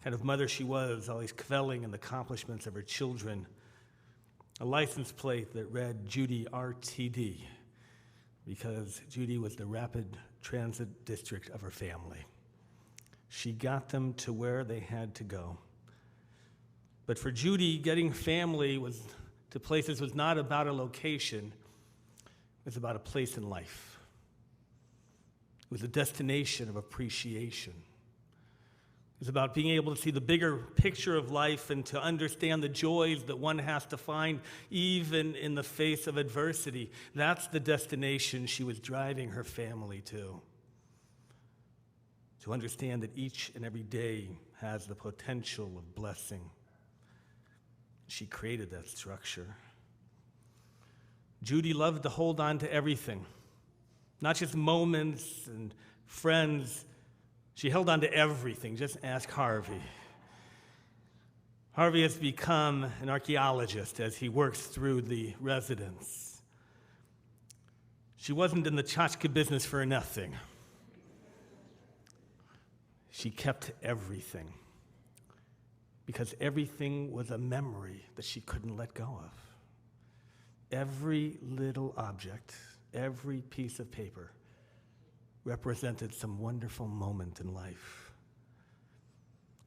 kind of mother she was, always cavelling in the accomplishments of her children. A license plate that read Judy RTD, because Judy was the rapid transit district of her family. She got them to where they had to go. But for Judy, getting family to places was not about a location, it was about a place in life. It was a destination of appreciation. It was about being able to see the bigger picture of life and to understand the joys that one has to find even in the face of adversity. That's the destination she was driving her family to. To understand that each and every day has the potential of blessing. She created that structure. Judy loved to hold on to everything, not just moments and friends. She held on to everything. Just ask Harvey. Harvey has become an archaeologist as he works through the residence. She wasn't in the tchotchke business for nothing. She kept everything because everything was a memory that she couldn't let go of. Every little object, every piece of paper represented some wonderful moment in life.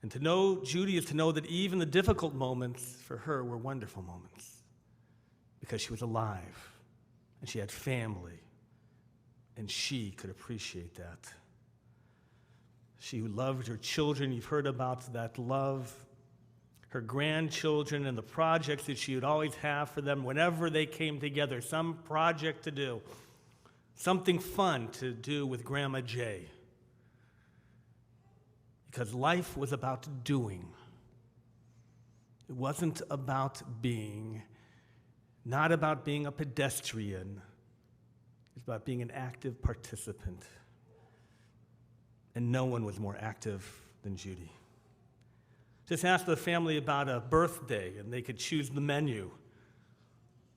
And to know Judy is to know that even the difficult moments for her were wonderful moments because she was alive and she had family and she could appreciate that. She loved her children. You've heard about that love. Her grandchildren and the projects that she would always have for them whenever they came together, some project to do. Something fun to do with Grandma J. Because life was about doing. It wasn't about being, not about being a pedestrian. It's about being an active participant. And no one was more active than Judy. Just ask the family about a birthday, and they could choose the menu.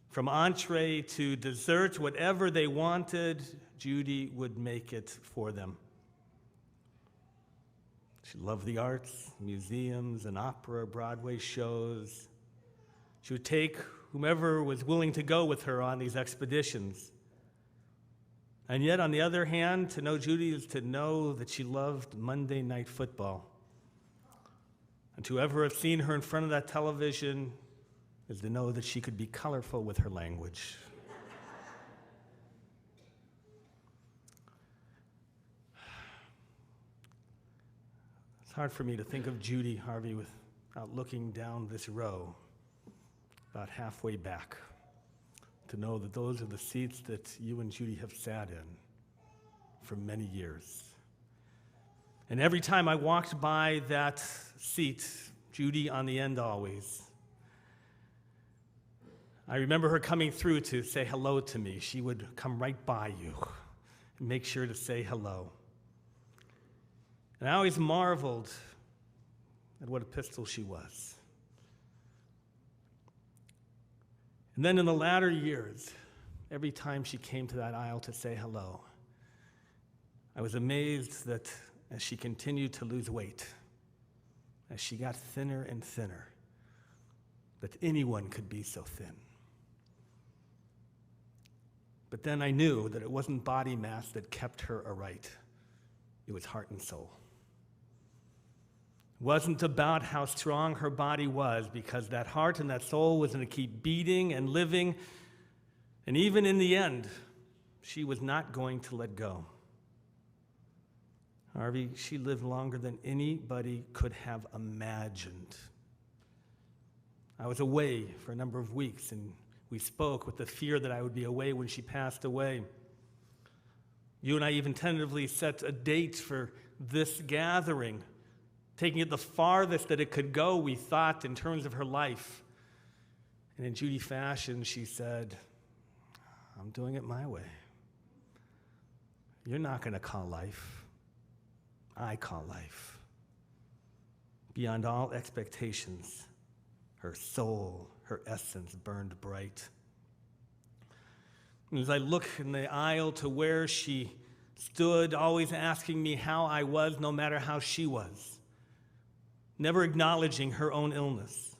From entree to dessert, whatever they wanted, Judy would make it for them. She loved the arts, museums, and opera, Broadway shows. She would take whomever was willing to go with her on these expeditions. And yet, on the other hand, to know Judy is to know that she loved Monday Night Football. And to ever have seen her in front of that television is to know that she could be colorful with her language. It's hard for me to think of Judy, Harvey, without looking down this row, about halfway back, to know that those are the seats that you and Judy have sat in for many years. And every time I walked by that seat, Judy on the end always, I remember her coming through to say hello to me. She would come right by you and make sure to say hello. And I always marveled at what a pistol she was. And then in the latter years, every time she came to that aisle to say hello, I was amazed that as she continued to lose weight, as she got thinner and thinner, that anyone could be so thin. But then I knew that it wasn't body mass that kept her aright. It was heart and soul. It wasn't about how strong her body was, because that heart and that soul was going to keep beating and living. And even in the end, she was not going to let go. Harvey, she lived longer than anybody could have imagined. I was away for a number of weeks, and we spoke with the fear that I would be away when she passed away. You and I even tentatively set a date for this gathering, taking it the farthest that it could go, we thought, in terms of her life. And in Judy fashion, she said, I'm doing it my way. You're not going to call life. I call life. Beyond all expectations, her soul, her essence burned bright. And as I look in the aisle to where she stood, always asking me how I was, no matter how she was, never acknowledging her own illness.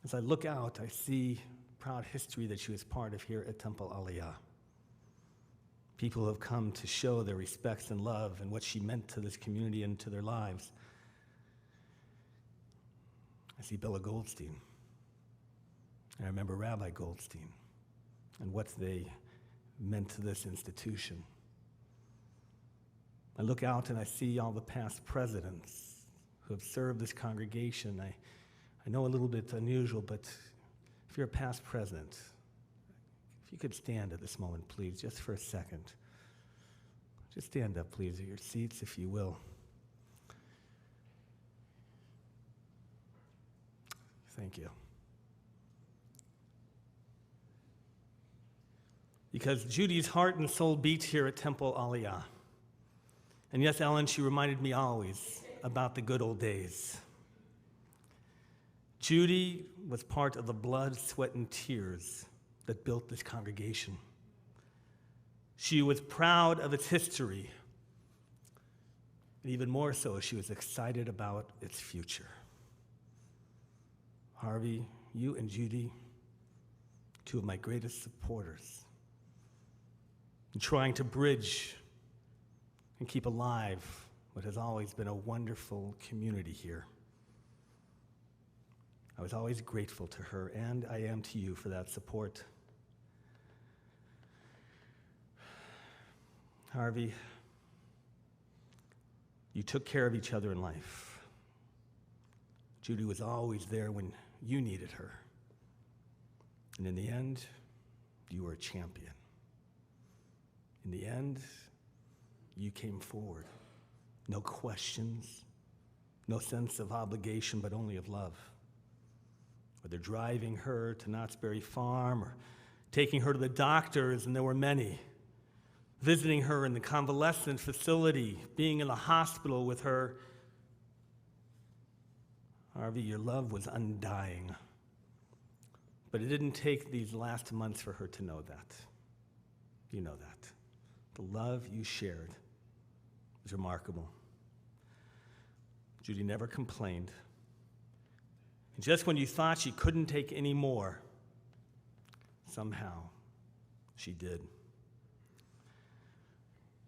As I look out, I see the proud history that she was part of here at Temple Aliyah. People have come to show their respects and love and what she meant to this community and to their lives. I see Bella Goldstein. And I remember Rabbi Goldstein and what they meant to this institution. I look out and I see all the past presidents who have served this congregation. I know a little bit unusual, but if you're a past president, if you could stand at this moment, please, just for a second. Just stand up, please, at your seats, if you will. Thank you. Because Judy's heart and soul beat here at Temple Aliyah. And yes, Ellen, she reminded me always about the good old days. Judy was part of the blood, sweat, and tears that built this congregation. She was proud of its history, and even more so, she was excited about its future. Harvey, you and Judy, two of my greatest supporters in trying to bridge and keep alive what has always been a wonderful community here. I was always grateful to her, and I am to you for that support. Harvey, you took care of each other in life. Judy was always there when you needed her. And in the end, you were a champion. In the end, you came forward. No questions, no sense of obligation, but only of love. Whether driving her to Knott's Berry Farm or taking her to the doctors, and there were many, visiting her in the convalescent facility, being in the hospital with her. Harvey, your love was undying. But it didn't take these last months for her to know that. You know that. The love you shared was remarkable. Judy never complained. And just when you thought she couldn't take any more, somehow she did.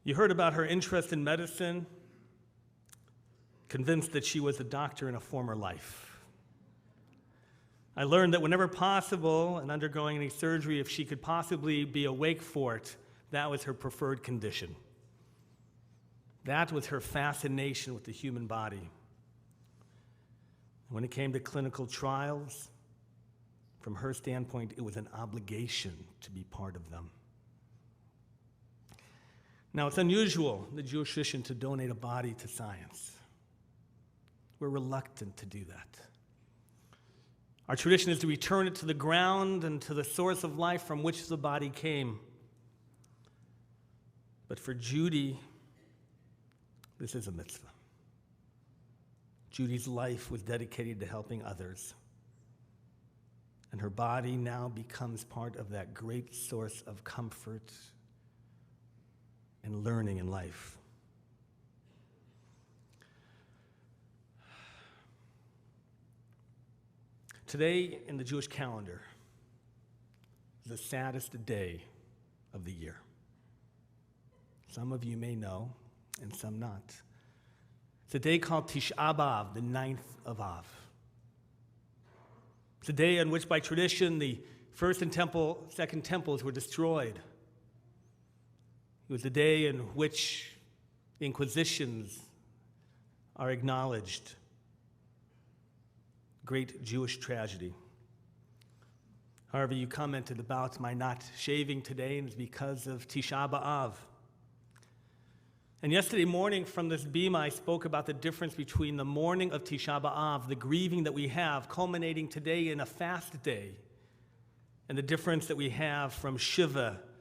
You heard about her interest in medicine, convinced that she was a doctor in a former life. I learned that whenever possible, and undergoing any surgery, if she could possibly be awake for it, that was her preferred condition. That was her fascination with the human body. When it came to clinical trials, from her standpoint, it was an obligation to be part of them. Now, it's unusual in the Jewish tradition to donate a body to science. We're reluctant to do that. Our tradition is to return it to the ground and to the source of life from which the body came. But for Judy, this is a mitzvah. Judy's life was dedicated to helping others. And her body now becomes part of that great source of comfort and learning in life. Today in the Jewish calendar is the saddest day of the year. Some of you may know, and some not. It's a day called Tisha B'Av, the 9th of Av. It's a day on which, by tradition, the first and second temples were destroyed. It was a day in which the Inquisitions are acknowledged. Great Jewish tragedy. However, you commented about my not shaving today, and it's because of Tisha B'Av. And yesterday morning from this bema, I spoke about the difference between the morning of Tisha B'Av, the grieving that we have, culminating today in a fast day, and the difference that we have from Shiva,